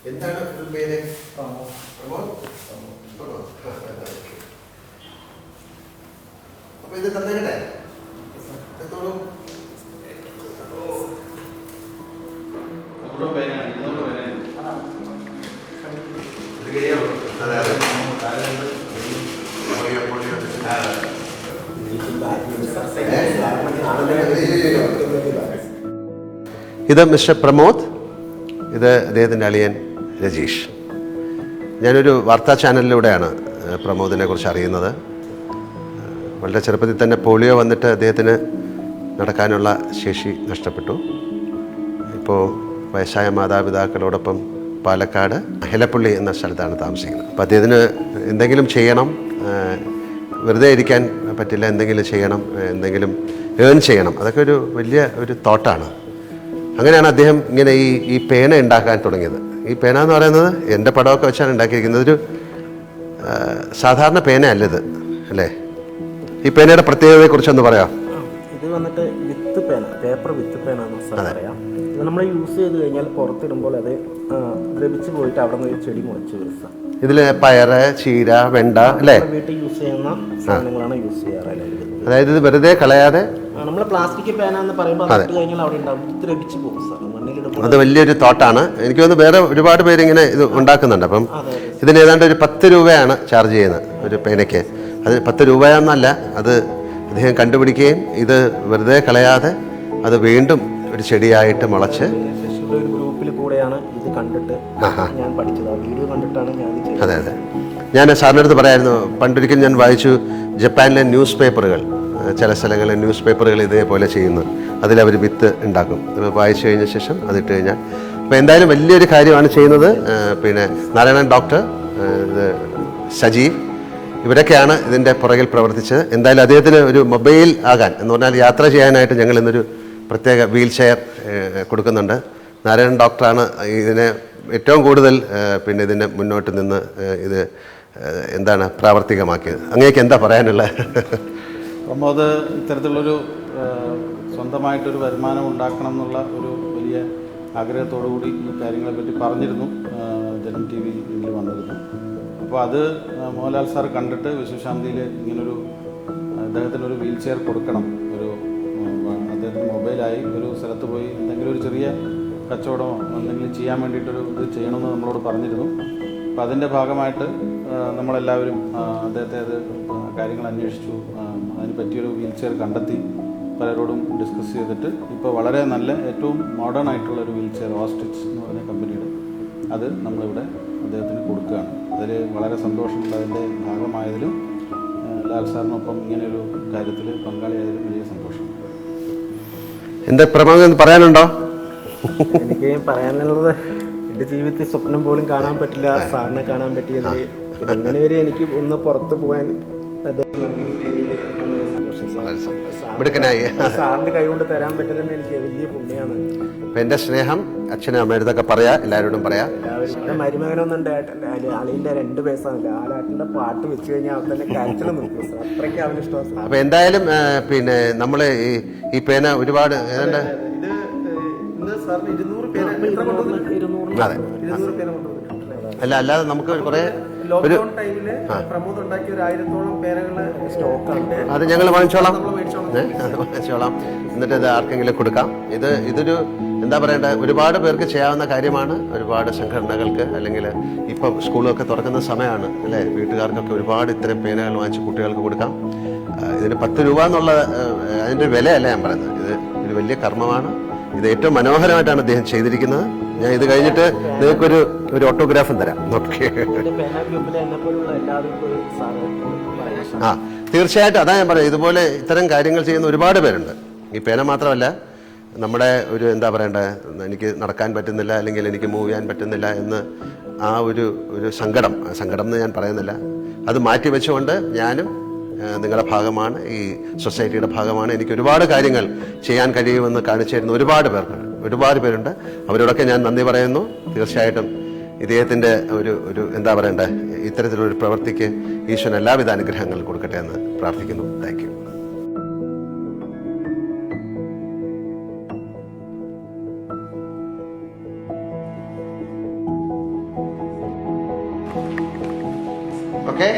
എന്താണ് പേര്? അപ്പൊ ഇത് തന്നേക്കട്ടെ. എത്തോളും ഇത് മിസ്റ്റർ പ്രമോദ്, ഇത് അദ്ദേഹത്തിൻ്റെ അളിയൻ രജീഷ്. ഞാനൊരു വാർത്താ ചാനലിലൂടെയാണ് പ്രമോദിനെ കുറിച്ച് അറിയുന്നത്. വളരെ ചെറുപ്പത്തിൽ തന്നെ പോളിയോ വന്നിട്ട് അദ്ദേഹത്തിന് നടക്കാനുള്ള ശേഷി നഷ്ടപ്പെട്ടു. ഇപ്പോൾ വയസ്സായ മാതാപിതാക്കളോടൊപ്പം പാലക്കാട് ഹെലപ്പള്ളി എന്ന സ്ഥലത്താണ് താമസിക്കുന്നത്. അപ്പോൾ അദ്ദേഹത്തിന് എന്തെങ്കിലും ചെയ്യണം, വെറുതെ ഇരിക്കാൻ പറ്റില്ല, എന്തെങ്കിലും ചെയ്യണം, എന്തെങ്കിലും ഏൺ ചെയ്യണം. അതൊക്കെ ഒരു വലിയ ഒരു തോട്ടാണ്. അങ്ങനെയാണ് അദ്ദേഹം ഇങ്ങനെ ഈ പേന ഉണ്ടാക്കാൻ തുടങ്ങിയത്. ഈ പേന എന്ന് പറയുന്നത് എൻ്റെ പടമൊക്കെ വെച്ചാണ് ഉണ്ടാക്കിയിരിക്കുന്നത്. ഒരു സാധാരണ പേന അല്ലത്, അല്ലേ? ഈ പേനയുടെ പ്രത്യേകതയെക്കുറിച്ചൊന്ന് പറയാം. ഇത് വന്നിട്ട് വിത്ത് പേന, പേപ്പർ വിത്ത് പേന എന്ന് പറയാം. ഇത് നമ്മൾ യൂസ് ചെയ്ത് കഴിഞ്ഞാൽ പുറത്തിടുമ്പോൾ അത് ദ്രവിച്ച് പോയിട്ട് അവിടെ നിന്ന് ഒരു ചെടി മുളച്ച് വരുക. ഇതിൽ പയറ്, ചീര, വെണ്ട, അല്ലേ? വീട്ടിൽ യൂസ് ചെയ്യുന്ന സാധനങ്ങളാണ് യൂസ് ചെയ്യാറ്. അതായത് ഇത് വെറുതെ കളയാതെ നമ്മൾ പ്ലാസ്റ്റിക് പേന എന്ന് പറയുമ്പോൾ അത് കഴിഞ്ഞാൽ അവിടെ ഉണ്ടാവും, ദ്രവിച്ച് പോകും സാർ. അത് വലിയൊരു തോട്ടാണ്. എനിക്ക് തോന്നുന്നു വേറെ ഒരുപാട് പേര് ഇങ്ങനെ ഇത് ഉണ്ടാക്കുന്നുണ്ട്. അപ്പം ഇതിന് ഏതാണ്ട് ഒരു 10 രൂപയാണ് ചാർജ് ചെയ്യുന്നത് ഒരു പേനയ്ക്ക്. അത് 10 രൂപയെന്നല്ല, അത് അദ്ദേഹം കണ്ടുപിടിക്കുകയും ഇത് വെറുതെ കളയാതെ അത് വീണ്ടും ഒരു ചെടിയായിട്ട് മുളച്ച്. ഒരു ഗ്രൂപ്പിൽ കൂടെയാണ് ഇത് കണ്ടിട്ട് ഞാൻ പഠിച്ചത്. ആ വീഡിയോ കണ്ടിട്ടാണ് ഞാൻ ഇത് ചെയ്തത്. അതെ അതെ, ഞാൻ സാറിൻ്റെ അടുത്ത് പറയായിരുന്നു, പണ്ടൊരിക്കൽ ഞാൻ വായിച്ചു ജപ്പാനിലെ ന്യൂസ് പേപ്പറുകൾ, ചില സ്ഥലങ്ങളിൽ ന്യൂസ് പേപ്പറുകൾ ഇതേപോലെ ചെയ്യുന്നു. അതിലവർ വിത്ത് ഉണ്ടാക്കും. വായിച്ചു കഴിഞ്ഞ ശേഷം അതിട്ട് കഴിഞ്ഞാൽ. അപ്പോൾ എന്തായാലും വലിയൊരു കാര്യമാണ് ചെയ്യുന്നത്. പിന്നെ നാരായണൻ ഡോക്ടർ, സജീവ്, ഇവരൊക്കെയാണ് ഇതിൻ്റെ പുറകിൽ പ്രവർത്തിച്ചത്. എന്തായാലും അദ്ദേഹത്തിന് ഒരു മൊബൈൽ ആകാൻ എന്ന് പറഞ്ഞാൽ യാത്ര ചെയ്യാനായിട്ട് ഞങ്ങൾ ഇന്നൊരു പ്രത്യേക വീൽ ചെയർ കൊടുക്കുന്നുണ്ട്. നാരായണൻ ഡോക്ടറാണ് ഇതിനെ ഏറ്റവും കൂടുതൽ പിന്നെ ഇതിൻ്റെ മുന്നോട്ട് നിന്ന് ഇത് എന്താണ് പ്രാവർത്തികമാക്കിയത്. അങ്ങേക്ക് എന്താ പറയാനുള്ളത്? പ്രമോദ് ഇത്തരത്തിലുള്ളൊരു സ്വന്തമായിട്ടൊരു വരുമാനം ഉണ്ടാക്കണം എന്നുള്ള ഒരു വലിയ ആഗ്രഹത്തോടു കൂടി ഈ കാര്യങ്ങളെപ്പറ്റി പറഞ്ഞിരുന്നു. ജനം TV ഇതിൽ വന്നിരുന്നു. അപ്പോൾ അത് മോഹൻലാൽ സാർ കണ്ടിട്ട് വിശ്വശാന്തിയിൽ ഇങ്ങനൊരു അദ്ദേഹത്തിനൊരു വീൽ ചെയർ കൊടുക്കണം, ഒരു അദ്ദേഹത്തിന് മൊബൈലായി ഒരു സ്ഥലത്ത് പോയി എന്തെങ്കിലും ഒരു ചെറിയ കച്ചവടമോ എന്തെങ്കിലും ചെയ്യാൻ വേണ്ടിയിട്ടൊരു ഇത് ചെയ്യണമെന്ന് നമ്മളോട് പറഞ്ഞിരുന്നു. അപ്പോൾ അതിൻ്റെ ഭാഗമായിട്ട് നമ്മളെല്ലാവരും അദ്ദേഹത്തെ അത് കാര്യങ്ങൾ അന്വേഷിച്ചു. അതിന് പറ്റിയൊരു വീൽ ചെയർ കണ്ടെത്തി പലരോടും ഡിസ്കസ് ചെയ്തിട്ട് ഇപ്പോൾ വളരെ നല്ല ഏറ്റവും മോഡേൺ ആയിട്ടുള്ളൊരു വീൽ ചെയർ ഓസ്ട്രിച്ച് എന്ന് പറഞ്ഞ കമ്പനിയുടെ അത് നമ്മളിവിടെ അദ്ദേഹത്തിന് കൊടുക്കുകയാണ്. അതിൽ വളരെ സന്തോഷമുണ്ട്. അതിൻ്റെ ഭാഗമായതിലും ലാൽ സാറിനൊപ്പം ഇങ്ങനെയൊരു കാര്യത്തിൽ പങ്കാളിയായതിലും വലിയ സന്തോഷം. എന്താ പ്രമോദ് പറയാനുണ്ടോ? എനിക്ക് പറയാനുള്ളത്, എൻ്റെ ജീവിതത്തിൽ സ്വപ്നം പോലും കാണാൻ പറ്റില്ല സാറിനെ കാണാൻ പറ്റിയത്. അങ്ങനെ വരെ എനിക്ക് ഒന്ന് പുറത്ത് പോകാൻ സാറിന്റെ കൈ കൊണ്ട് തരാൻ പറ്റുന്നത് എനിക്ക് വലിയ പുണ്യാണ്. എൻ്റെ സ്നേഹം അച്ഛനും അമ്മയുടെ പറയാ, എല്ലാവരോടും പറയാം. എൻ്റെ മരുമകനൊന്നും അളിന്റെ 2 പൈസല്ല, ആലാട്ടിന്റെ പാട്ട് വെച്ച് കഴിഞ്ഞാൽ അവൻ തന്നെ കരച്ചിൽ നിർത്തും സാർ. അത്രയ്ക്ക് അവന് ഇഷ്ടമാണ്. അപ്പൊ എന്തായാലും പിന്നെ നമ്മള് ഈ പേന ഒരുപാട് ഏതാണ്ട് അല്ല അല്ലാതെ നമുക്ക് കുറെ ലോക്ക്ഡൌൺ ടൈമില് പ്രമോദ് ഉണ്ടാക്കിയ 1000-ഓളം പേനകള് സ്റ്റോക്കുണ്ട്. അത് ഞങ്ങൾ വാങ്ങിച്ചോളാം. എന്നിട്ട് ഇത് ആർക്കെങ്കിലും കൊടുക്കാം. ഇതൊരു എന്താ പറയണ്ടേ, ഒരുപാട് പേർക്ക് ചെയ്യാവുന്ന കാര്യമാണ്. ഒരുപാട് സംഘടനകൾക്ക്, അല്ലെങ്കിൽ ഇപ്പം സ്കൂളൊക്കെ തുറക്കുന്ന സമയമാണ്, അല്ലേ? വീട്ടുകാർക്കൊക്കെ ഒരുപാട് ഇത്തരം പേനകൾ വാങ്ങിച്ച് കുട്ടികൾക്ക് കൊടുക്കാം. ഇതിന് 10 രൂപ എന്നുള്ള അതിൻ്റെ വിലയല്ല ഞാൻ പറയുന്നത്. ഇത് ഒരു വലിയ കർമ്മമാണ്. ഇത് ഏറ്റവും മനോഹരമായിട്ടാണ് അദ്ദേഹം ചെയ്തിരിക്കുന്നത്. ഞാൻ ഇത് കഴിഞ്ഞിട്ട് നിങ്ങൾക്കൊരു ഓട്ടോഗ്രാഫും തരാം. ഓക്കെ, ആ തീർച്ചയായിട്ടും. അതാ ഞാൻ പറയാം, ഇതുപോലെ ഇത്തരം കാര്യങ്ങൾ ചെയ്യുന്ന ഒരുപാട് പേരുണ്ട്. ഈ പേന മാത്രമല്ല, നമ്മുടെ ഒരു എന്താ പറയണ്ടേ, എനിക്ക് നടക്കാൻ പറ്റുന്നില്ല, അല്ലെങ്കിൽ എനിക്ക് മൂവ് ചെയ്യാൻ പറ്റുന്നില്ല എന്ന് ആ ഒരു സങ്കടം എന്ന് ഞാൻ പറയുന്നില്ല. അത് മാറ്റി വെച്ചുകൊണ്ട് ഞാനും നിങ്ങളുടെ ഭാഗമാണ്, ഈ സൊസൈറ്റിയുടെ ഭാഗമാണ്. എനിക്ക് ഒരുപാട് കാര്യങ്ങൾ ചെയ്യാൻ കഴിയുമെന്ന് കാണിച്ചു തരുന്ന ഒരുപാട് പേരുണ്ട്. അവരോടൊക്കെ ഞാൻ നന്ദി പറയുന്നു. തീർച്ചയായിട്ടും ഇദ്ദേഹത്തിൻ്റെ ഒരു എന്താ പറയണ്ടേ, ഇത്തരത്തിലൊരു പ്രവൃത്തിക്ക് ഈശ്വരൻ എല്ലാവിധ അനുഗ്രഹങ്ങളും കൊടുക്കട്ടെ എന്ന് പ്രാർത്ഥിക്കുന്നു. Thank you. ഓക്കെ